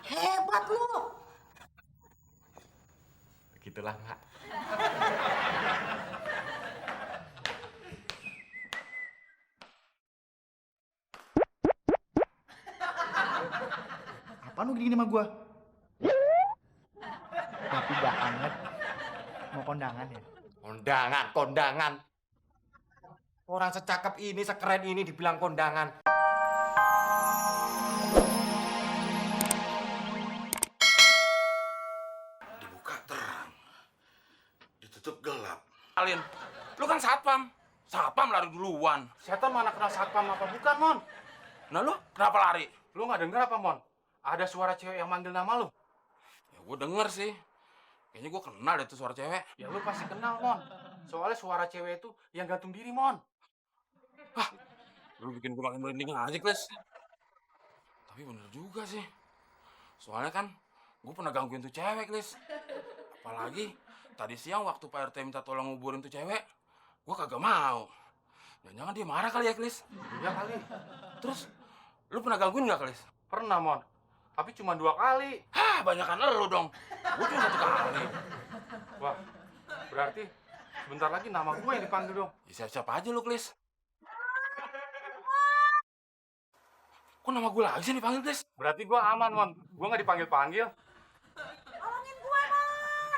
Hebat lu. Begitulah, Mak. Apaan lu gini sama gua? Tapi banget. Mau kondangan ya? Kondangan. Orang secakep ini, sekeren ini dibilang kondangan. Dibuka terang, ditutup gelap. Alin, lu kan satpam. Satpam lari duluan. Setan mana kenal satpam apa bukan, Mon? Nah lu kenapa lari? Lu nggak denger apa, Mon? Ada suara cewek yang manggil nama lu. Ya gue denger sih. Kayaknya gue kenal deh tuh suara cewek. Ya lu pasti kenal, Mon. Soalnya suara cewek itu yang gantung diri, Mon. Lu bikin gue makin merinding aja, Kles. Tapi bener juga sih. Soalnya kan gue pernah gangguin tuh cewek, Kles. Apalagi tadi siang waktu Pak RT minta tolong nguburin tuh cewek, gue kagak mau. Jangan-jangan dia marah kali ya, Kles. Iya kali. Terus, lu pernah gangguin nggak, Kles? Pernah, Mon. Tapi cuma 2 kali. Hah, banyakan lu dong. Gue cuma 1 kali. Wah, berarti sebentar lagi nama gue yang dipanggil dong. Ya, siap-siap aja lu, Kles. Kok nama gue lagi sih dipanggil, Kles? Berarti gue aman, Mon. Gue nggak dipanggil-panggil. Tolongin gua, Mon.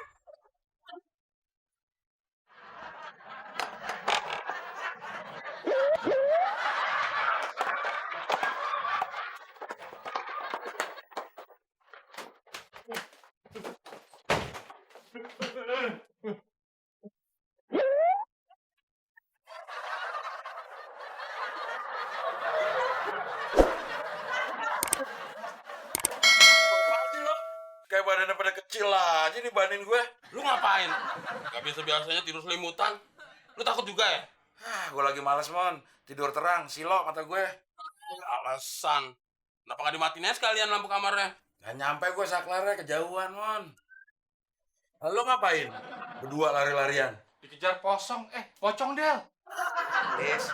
Apaan sih lo? Kayak badannya pada kecil aja dibanding gue. Lu ngapain? Gak biasa-biasanya tidur selimutan. Lu takut juga ya? Gue lagi males, Mon. Tidur terang, silok mata gue. Alasan. Kenapa gak dimatiin aja sekalian lampu kamarnya? Gak nyampe gue saklarnya, kejauhan, Mon. Lo ngapain? Berdua lari-larian. Dikejar pocong, Del. Lis,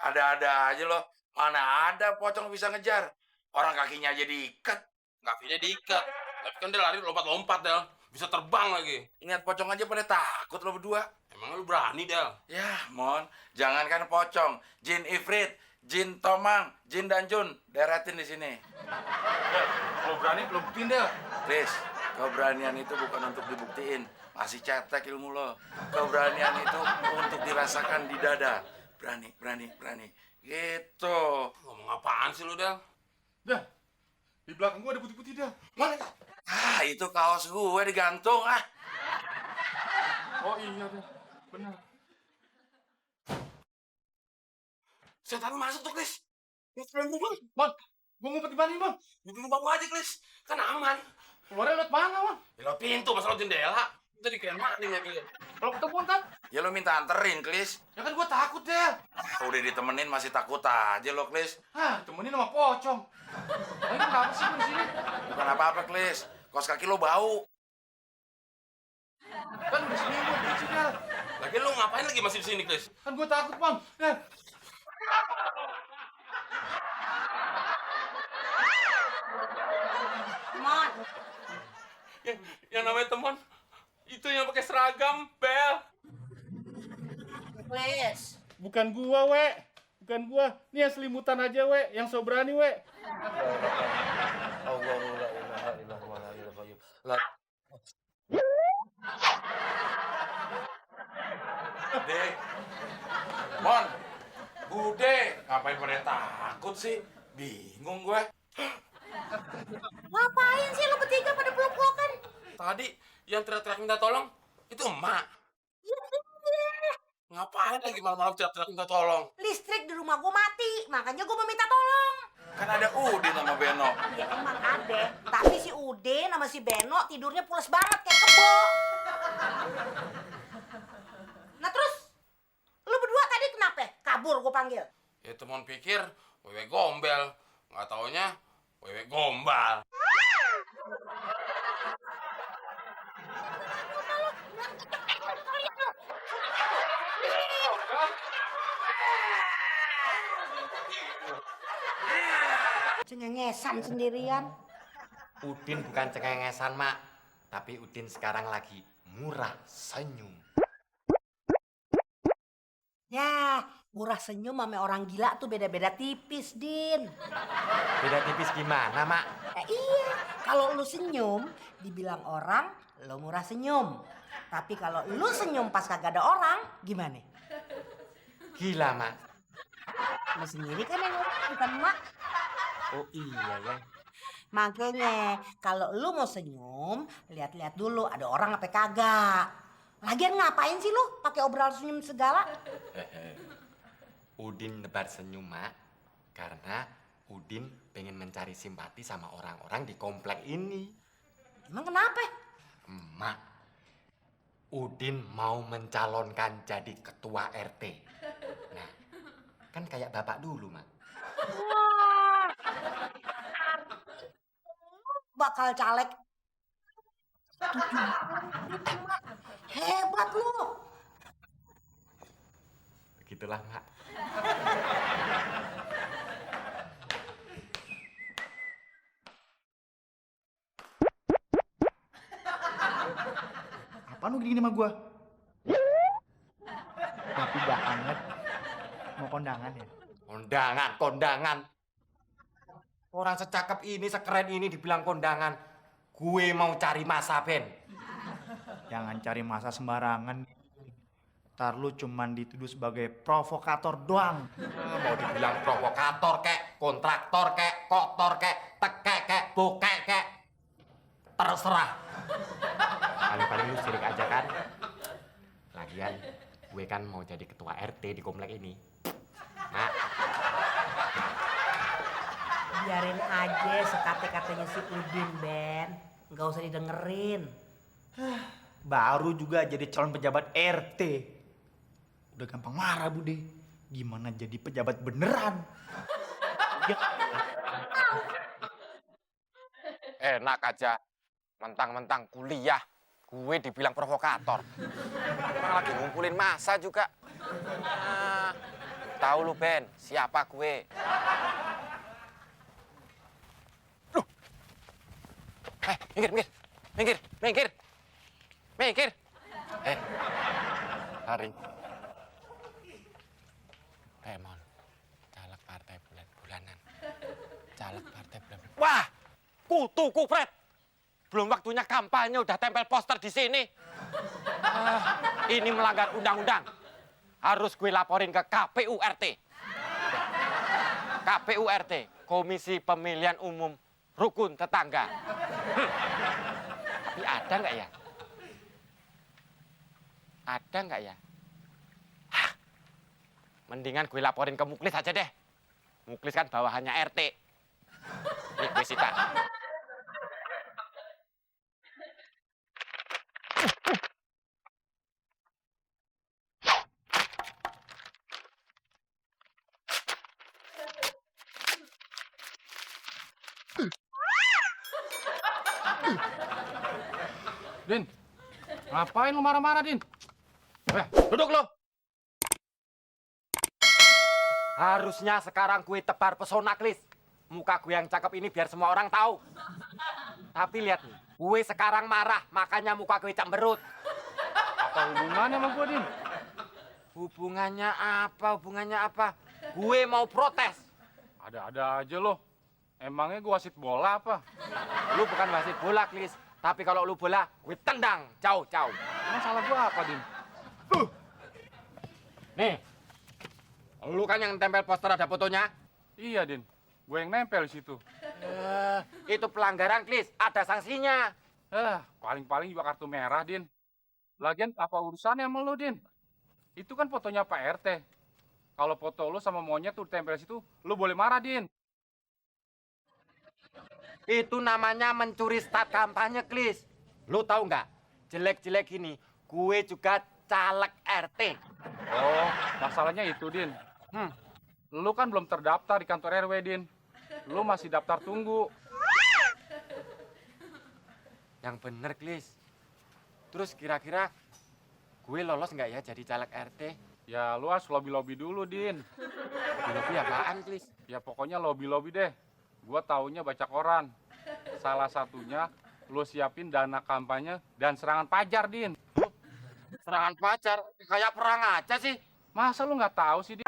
ada-ada aja lo. Mana ada pocong bisa ngejar. Orang kakinya aja diikat. Kakinya diikat. Tapi kan dia lari lompat-lompat, Del. Bisa terbang lagi. Ingat pocong aja pada takut lo berdua. Emang lu berani, Del? Ya, Mon. Jangankan pocong. Jin Ifrit, Jin Tomang, Jin dan Jun. Deretin di sini. Del, kalau berani belum buktiin, Del. Lis, keberanian itu bukan untuk dibuktiin. Masih cetek ilmu lo. Keberanian itu untuk dirasakan di dada. Berani. Gitu. Ngomong apaan sih lu, Del? Del, di belakang gue ada putih-putih, Del. Mana? Itu kaos gue digantung, Oh iya, Del. Benar. Setan masuk tuh, Klis. Mon, Mon, gue ngumpet di mana, Mon? di rumah gua aja, Klis. Kan aman. Keluarnya lewat mana, Mon? Ya, lo pintu, masa lo jendela. Tadi kayak maling ya, Klis. Kalau ketemu kan? Ya lo minta anterin, Klis. Ya kan gue takut, Del. Udah ditemenin masih takut aja lo, Klis. Temenin sama pocong. Ini kenapa sih lu di sini? Bukan apa-apa, Klis. Kaos kaki lo bau. Kan udah seminggu di sini, Del. Lagi lu ngapain lagi masih di sini, Klis? Kan gue takut, Bang. Del. Mon. Yang namanya teman itu yang pakai seragam, Bel. Please. Bukan gua, we. Bukan gua. Nih yang selimutan aja, we. Yang so berani, we. Dek. Mon. Bude. Ngapain pada takut sih? Bingung gue. Ngapain sih lu bertiga pada peluk-pelukan? Tadi yang teriak-teriak minta tolong itu emak. Ya iya. Ngapain lagi malam-malam teriak-teriak minta tolong? Listrik di rumah gua mati, makanya gua meminta tolong. Kan ada Udin sama Beno. Ya emang ada, tapi si Udin sama si Beno tidurnya pules banget kayak kebo. Nah terus, lu berdua tadi kenapa? Kabur gua panggil. Ya teman pikir wewe gombel, nggak taunya wewe gombal. Cengengesan sendirian. Udin bukan cengengesan, Mak. Tapi Udin sekarang lagi murah senyum. Ya, murah senyum sama orang gila tuh beda-beda tipis, Din. Beda tipis gimana, Mak? Iya, kalau lu senyum, dibilang orang, lu murah senyum. Tapi kalau lu senyum pas kagak ada orang, gimana? Gila, Mak. Lu sendiri kan yang ngomong, bukan emak. Oh iya ya. Makanya, kalau lu mau senyum, lihat-lihat dulu ada orang apa kagak. Lagian ngapain sih lu pakai obral senyum segala? Udin nebar senyum, Mak. Karena Udin pengen mencari simpati sama orang-orang di komplek ini. Emang kenapa? Mak, Udin mau mencalonkan jadi ketua RT. Nah, kan kayak bapak dulu, Mak. Bakal caleg. Hebat lu. Begitulah, Mak. Apaan lu gini sama gua? Tapi banget. Mau kondangan ya? Kondangan. Orang secakep ini, sekeren ini dibilang kondangan. Gue mau cari masa, Ben. Jangan cari masa sembarangan. Ntar lu cuman dituduh sebagai provokator doang. Mau dibilang provokator kek, kontraktor kek, kotor kek, tekek kek, bokek kek. Terserah. Paling-paling lu sirik aja kan. Lagian gue kan mau jadi ketua RT di komplek ini. Nah, Biarin aja sekate-katanya si Udin, Ben. Nggak usah didengerin. Baru juga jadi calon pejabat RT. Udah gampang marah, Bude. Gimana jadi pejabat beneran? Ya, enak aja. Mentang-mentang kuliah, gue dibilang provokator. Orang lagi ngumpulin masa juga. Ah, tahu lu, Ben, siapa gue? Loh. Minggir. Haring. Remon, caleg partai bulan-bulanan. Wah, kutuku, Fred. Belum waktunya kampanye udah tempel poster di sini. Ini melanggar undang-undang. Harus gue laporin ke KPU RT. KPU RT, Komisi Pemilihan Umum Rukun Tetangga. Tapi ada nggak ya? Ada nggak ya? Hah, mendingan gue laporin ke Muklis aja deh. Muklis kan bawahannya RT. Nih gue sita. Din, ngapain lu marah-marah, Din? Duduk lo. Harusnya sekarang gue tebar pesona, Klis. Muka gue yang cakep ini biar semua orang tahu. Tapi lihat nih, gue sekarang marah, makanya muka gue cemberut. Apa hubungannya sama gua, Din? Hubungannya apa? Gue mau protes. Ada-ada aja lo. Emangnya gua wasit bola apa? Lu bukan wasit bola, Klis. Tapi kalau lu bola, gue tendang jauh-jauh. Emang salah gua apa, Din? Nih, lu kan yang tempel poster ada fotonya. Iya, Din. Gue yang nempel di situ. Itu pelanggaran, Klis. Ada sanksinya. Paling-paling juga kartu merah, Din. Lagian apa urusannya sama lo, Din? Itu kan fotonya Pak RT. Kalau foto lo sama monyet tuh ditempel di situ, lo boleh marah, Din. Itu namanya mencuri start kampanye, Klis. Lu tahu nggak? Jelek-jelek gini, gue juga caleg RT. Oh, masalahnya itu, Din. Lu kan belum terdaftar di kantor RW, Din. Lu masih daftar tunggu. Yang bener, Klis. Terus kira-kira gue lolos nggak ya jadi caleg RT? Ya lu harus lobby-lobby dulu, Din. Tapi apaan, Klis? Ya pokoknya lobby-lobby deh. Gua taunya baca koran. Salah satunya lu siapin dana kampanye dan serangan pajar, Din. Serangan pacar? Kayak perang aja sih. Masa lu nggak tahu sih, Din?